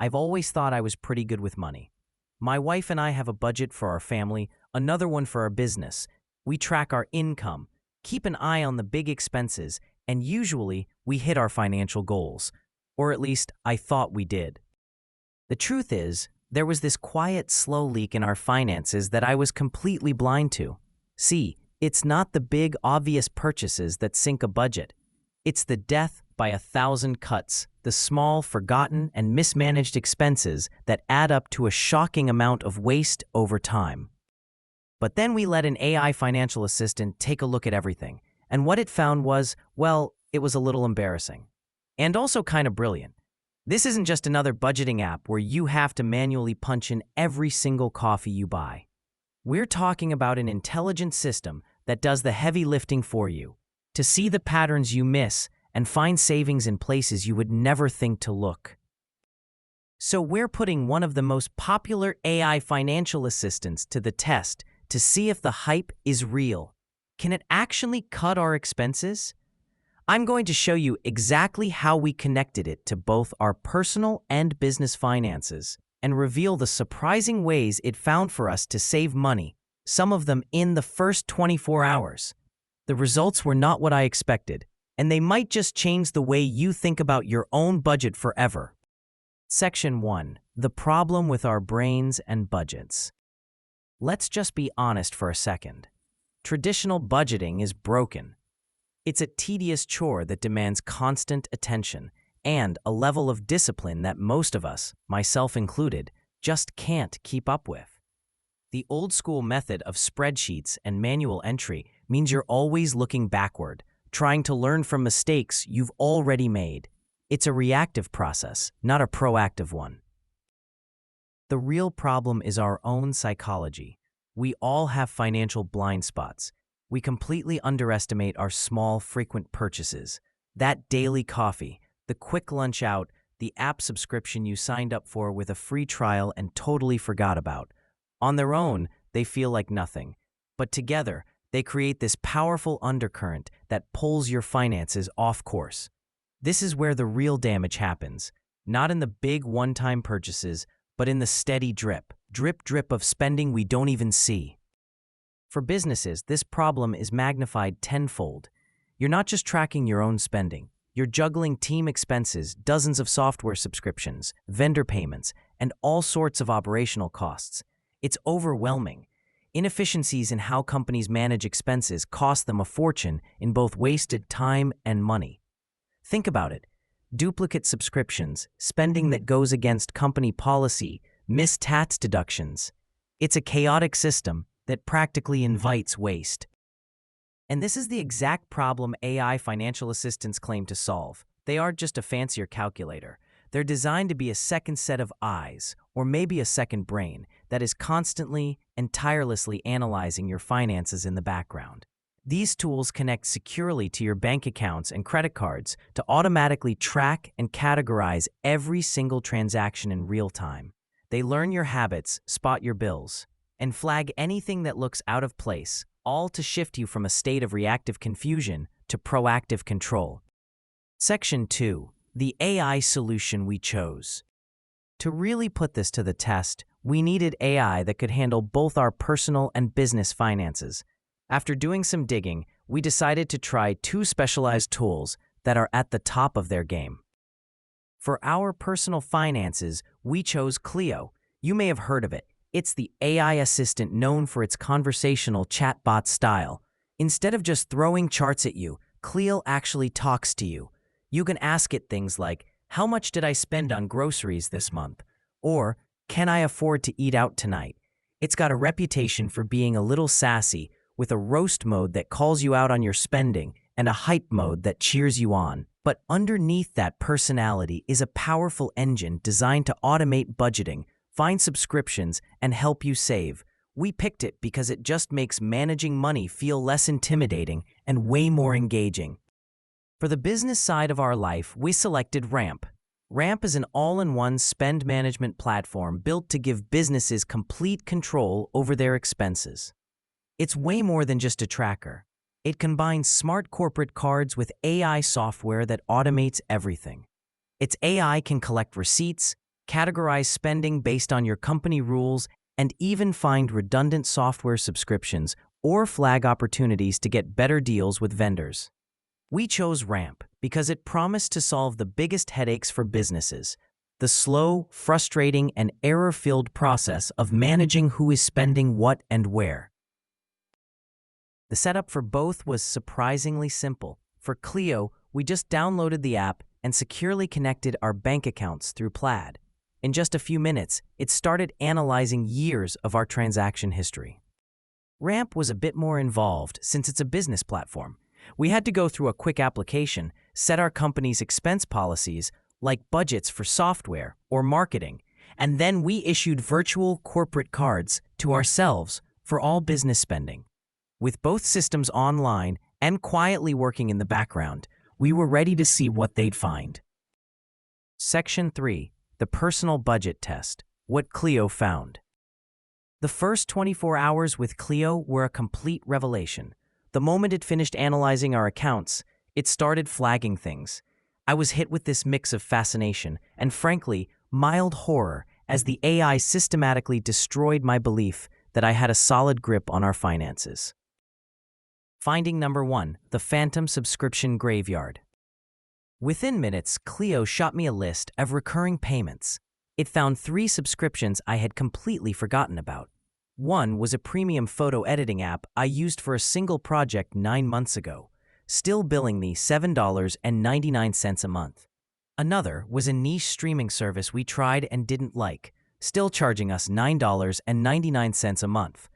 I've always thought I was pretty good with money. My wife and I have a budget for our family, another one for our business. We track our income, keep an eye on the big expenses, and usually we hit our financial goals. Or at least I thought we did. The truth is, there was this quiet, slow leak in our finances that I was completely blind to. See, it's not the big, obvious purchases that sink a budget. It's the death by 1,000 cuts, the small, forgotten, and mismanaged expenses that add up to a shocking amount of waste over time. But then we let an AI financial assistant take a look at everything, and what it found was, well, it was a little embarrassing. And also kind of brilliant. This isn't just another budgeting app where you have to manually punch in every single coffee you buy. We're talking about an intelligent system that does the heavy lifting for you, to see the patterns you miss and find savings in places you would never think to look. So we're putting one of the most popular AI financial assistants to the test to see if the hype is real. Can it actually cut our expenses? I'm going to show you exactly how we connected it to both our personal and business finances and reveal the surprising ways it found for us to save money, some of them in the first 24 hours. The results were not what I expected, and they might just change the way you think about your own budget forever. Section 1. The problem with our brains and budgets. Let's just be honest for a second. Traditional budgeting is broken. It's a tedious chore that demands constant attention and a level of discipline that most of us, myself included, just can't keep up with. The old-school method of spreadsheets and manual entry means you're always looking backward, trying to learn from mistakes you've already made. It's a reactive process, not a proactive one. The real problem is our own psychology. We all have financial blind spots. We completely underestimate our small, frequent purchases. That daily coffee, the quick lunch out, the app subscription you signed up for with a free trial and totally forgot about. On their own, they feel like nothing. But together, they create this powerful undercurrent that pulls your finances off course. This is where the real damage happens, not in the big one-time purchases, but in the steady drip of spending we don't even see. For businesses, this problem is magnified tenfold. You're not just tracking your own spending. You're juggling team expenses, dozens of software subscriptions, vendor payments, and all sorts of operational costs. It's overwhelming. Inefficiencies in how companies manage expenses cost them a fortune in both wasted time and money. Think about it. Duplicate subscriptions, spending that goes against company policy, missed tax deductions. It's a chaotic system that practically invites waste. And this is the exact problem AI financial assistants claim to solve. They aren't just a fancier calculator. They're designed to be a second set of eyes, or maybe a second brain, that is constantly and tirelessly analyzing your finances in the background. These tools connect securely to your bank accounts and credit cards to automatically track and categorize every single transaction in real time. They learn your habits, spot your bills, and flag anything that looks out of place, all to shift you from a state of reactive confusion to proactive control. Section 2. The AI solution we chose. To really put this to the test, we needed AI that could handle both our personal and business finances. After doing some digging, we decided to try two specialized tools that are at the top of their game. For our personal finances, we chose Cleo. You may have heard of it. It's the AI assistant known for its conversational chatbot style. Instead of just throwing charts at you, Cleo actually talks to you. You can ask it things like, "How much did I spend on groceries this month?" Or, "Can I afford to eat out tonight?" It's got a reputation for being a little sassy, with a roast mode that calls you out on your spending and a hype mode that cheers you on. But underneath that personality is a powerful engine designed to automate budgeting, find subscriptions, and help you save. We picked it because it just makes managing money feel less intimidating and way more engaging. For the business side of our life, we selected Ramp. Ramp is an all-in-one spend management platform built to give businesses complete control over their expenses. It's way more than just a tracker. It combines smart corporate cards with AI software that automates everything. Its AI can collect receipts, categorize spending based on your company rules, and even find redundant software subscriptions or flag opportunities to get better deals with vendors. We chose Ramp because it promised to solve the biggest headaches for businesses: the slow, frustrating, and error-filled process of managing who is spending what and where. The setup for both was surprisingly simple. For Cleo, we just downloaded the app and securely connected our bank accounts through Plaid. In just a few minutes, it started analyzing years of our transaction history. Ramp was a bit more involved since it's a business platform. We had to go through a quick application, set our company's expense policies, like budgets for software or marketing, and then we issued virtual corporate cards to ourselves for all business spending. With both systems online and quietly working in the background, we were ready to see what they'd find. Section 3. The Personal Budget Test. What Cleo found. The first 24 hours with Cleo were a complete revelation. The moment it finished analyzing our accounts, it started flagging things. I was hit with this mix of fascination and, frankly, mild horror as the AI systematically destroyed my belief that I had a solid grip on our finances. Finding number 1. The Phantom Subscription Graveyard. Within minutes, Cleo shot me a list of recurring payments. It found 3 subscriptions I had completely forgotten about. One was a premium photo editing app I used for a single project 9 months ago, still billing me $7.99 a month. Another was a niche streaming service we tried and didn't like, still charging us $9.99 a month.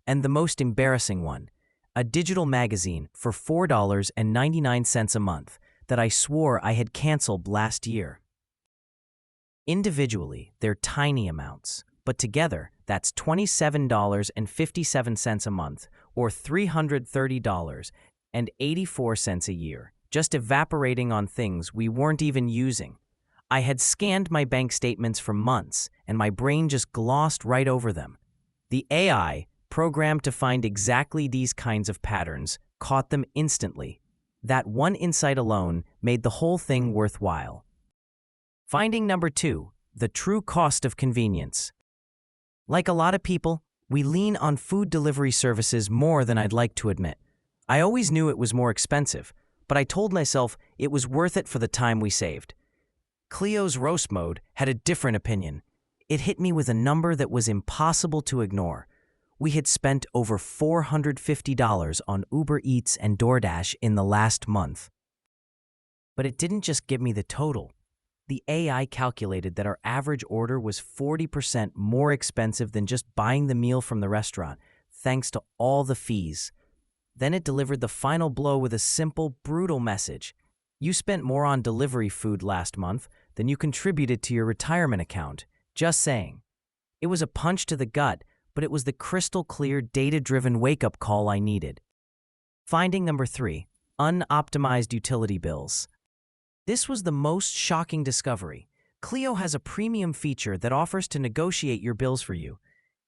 And the most embarrassing one, a digital magazine for $4.99 a month that I swore I had canceled last year. Individually, they're tiny amounts, but together, that's $27.57 a month, or $330.84 a year, just evaporating on things we weren't even using. I had scanned my bank statements for months, and my brain just glossed right over them. The AI, programmed to find exactly these kinds of patterns, caught them instantly. That one insight alone made the whole thing worthwhile. Finding number 2. The true cost of convenience. Like a lot of people, we lean on food delivery services more than I'd like to admit. I always knew it was more expensive, but I told myself it was worth it for the time we saved. Cleo's roast mode had a different opinion. It hit me with a number that was impossible to ignore. We had spent over $450 on Uber Eats and DoorDash in the last month. But it didn't just give me the total. The AI calculated that our average order was 40% more expensive than just buying the meal from the restaurant, thanks to all the fees. Then it delivered the final blow with a simple, brutal message. You spent more on delivery food last month than you contributed to your retirement account. Just saying. It was a punch to the gut, but it was the crystal clear, data-driven wake-up call I needed. Finding number 3. Unoptimized utility bills. This was the most shocking discovery. Cleo has a premium feature that offers to negotiate your bills for you.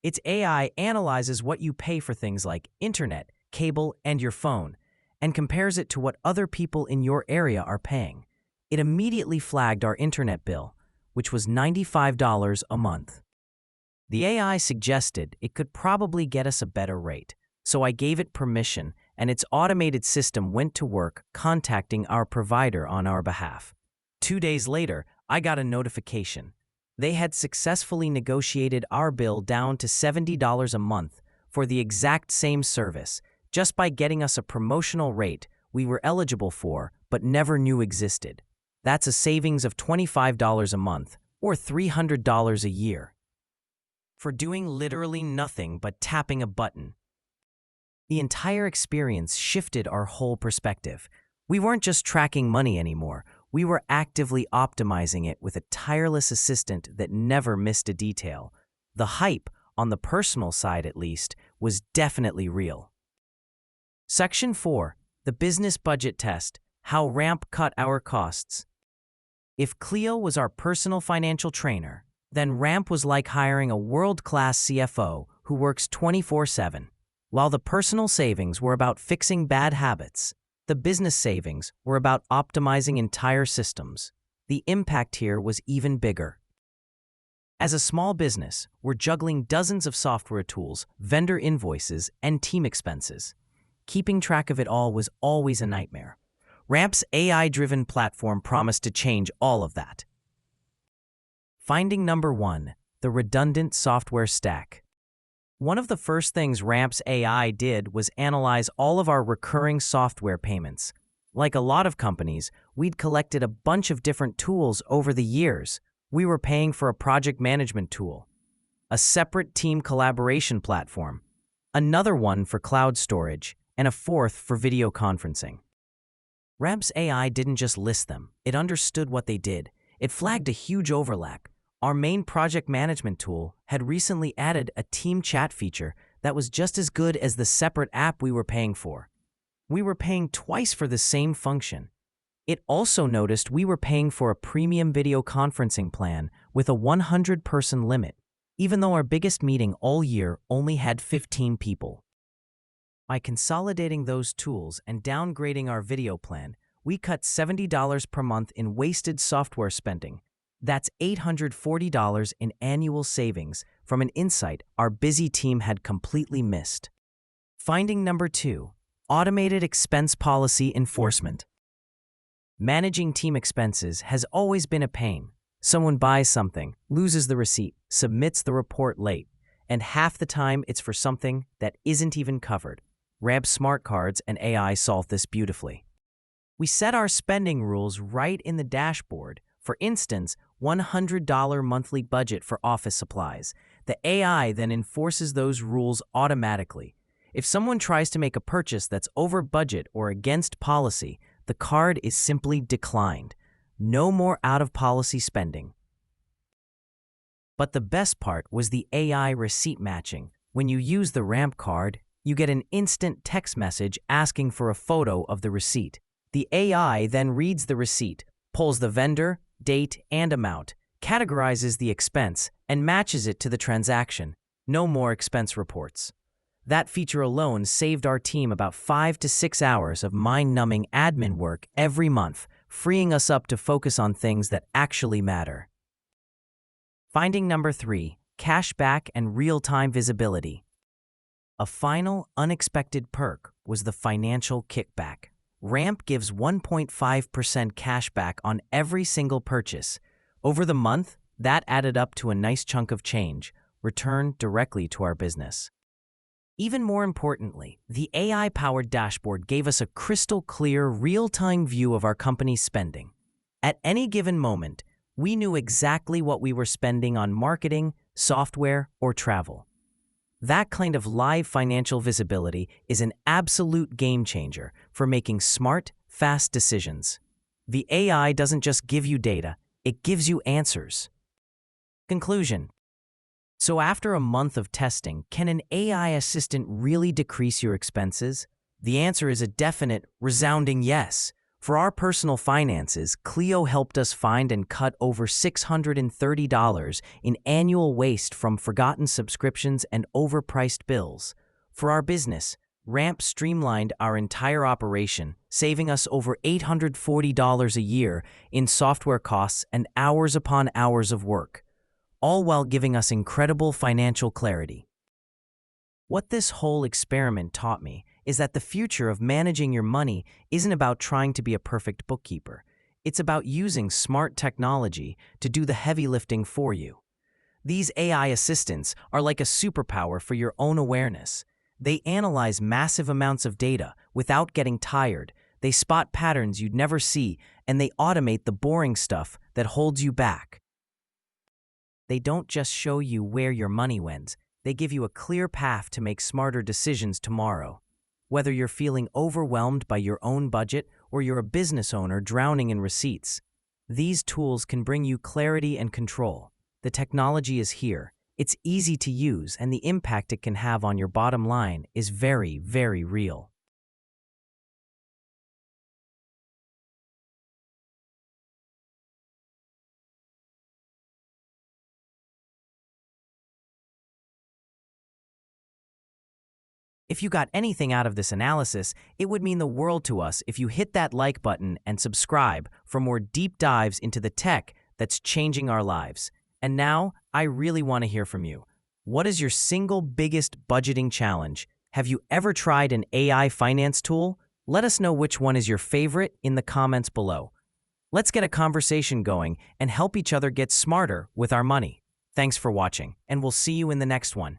Its AI analyzes what you pay for things like internet, cable, and your phone, and compares it to what other people in your area are paying. It immediately flagged our internet bill, which was $95 a month. The AI suggested it could probably get us a better rate, so I gave it permission, and its automated system went to work contacting our provider on our behalf. 2 days later, I got a notification. They had successfully negotiated our bill down to $70 a month for the exact same service, just by getting us a promotional rate we were eligible for but never knew existed. That's a savings of $25 a month, or $300 a year, for doing literally nothing but tapping a button. The entire experience shifted our whole perspective. We weren't just tracking money anymore. We were actively optimizing it with a tireless assistant that never missed a detail. The hype, on the personal side at least, was definitely real. Section 4. The Business Budget Test. How Ramp Cut Our Costs. If Cleo was our personal financial trainer, then Ramp was like hiring a world-class CFO who works 24/7. While the personal savings were about fixing bad habits, the business savings were about optimizing entire systems. The impact here was even bigger. As a small business, we're juggling dozens of software tools, vendor invoices, and team expenses. Keeping track of it all was always a nightmare. Ramp's AI-driven platform promised to change all of that. Finding number 1, the redundant software stack. One of the first things Ramp's AI did was analyze all of our recurring software payments. Like a lot of companies, we'd collected a bunch of different tools over the years. We were paying for a project management tool, a separate team collaboration platform, another one for cloud storage, and a fourth for video conferencing. Ramp's AI didn't just list them, it understood what they did. It flagged a huge overlap. Our main project management tool had recently added a team chat feature that was just as good as the separate app we were paying for. We were paying twice for the same function. It also noticed we were paying for a premium video conferencing plan with a 100-person limit, even though our biggest meeting all year only had 15 people. By consolidating those tools and downgrading our video plan, we cut $70 per month in wasted software spending. That's $840 in annual savings from an insight our busy team had completely missed. Finding number 2, automated expense policy enforcement. Managing team expenses has always been a pain. Someone buys something, loses the receipt, submits the report late, and half the time it's for something that isn't even covered. Ramp's smart cards and AI solve this beautifully. We set our spending rules right in the dashboard. For instance, $100 monthly budget for office supplies. The AI then enforces those rules automatically. If someone tries to make a purchase that's over budget or against policy, the card is simply declined. No more out-of-policy spending. But the best part was the AI receipt matching. When you use the Ramp card, you get an instant text message asking for a photo of the receipt. The AI then reads the receipt, pulls the vendor, date, and amount, categorizes the expense, and matches it to the transaction. No more expense reports. That feature alone saved our team about 5 to 6 hours of mind-numbing admin work every month, freeing us up to focus on things that actually matter. Finding number 3, cashback and real-time visibility. A final, unexpected perk was the financial kickback. Ramp gives 1.5% cashback on every single purchase. Over the month, that added up to a nice chunk of change, returned directly to our business. Even more importantly, the AI-powered dashboard gave us a crystal clear, real-time view of our company's spending. At any given moment, we knew exactly what we were spending on marketing, software, or travel. That kind of live financial visibility is an absolute game changer for making smart, fast decisions. The AI doesn't just give you data, it gives you answers. Conclusion. So after a month of testing, can an AI assistant really decrease your expenses? The answer is a definite, resounding yes. For our personal finances, Cleo helped us find and cut over $630 in annual waste from forgotten subscriptions and overpriced bills. For our business, Ramp streamlined our entire operation, saving us over $840 a year in software costs and hours upon hours of work, all while giving us incredible financial clarity. What this whole experiment taught me is that the future of managing your money isn't about trying to be a perfect bookkeeper. It's about using smart technology to do the heavy lifting for you. These AI assistants are like a superpower for your own awareness. They analyze massive amounts of data without getting tired. They spot patterns you'd never see, and they automate the boring stuff that holds you back. They don't just show you where your money went. They give you a clear path to make smarter decisions tomorrow. Whether you're feeling overwhelmed by your own budget or you're a business owner drowning in receipts, these tools can bring you clarity and control. The technology is here. It's easy to use, and the impact it can have on your bottom line is very, very real. If you got anything out of this analysis, it would mean the world to us if you hit that like button and subscribe for more deep dives into the tech that's changing our lives. And now, I really want to hear from you. What is your single biggest budgeting challenge? Have you ever tried an AI finance tool? Let us know which one is your favorite in the comments below. Let's get a conversation going and help each other get smarter with our money. Thanks for watching, and we'll see you in the next one.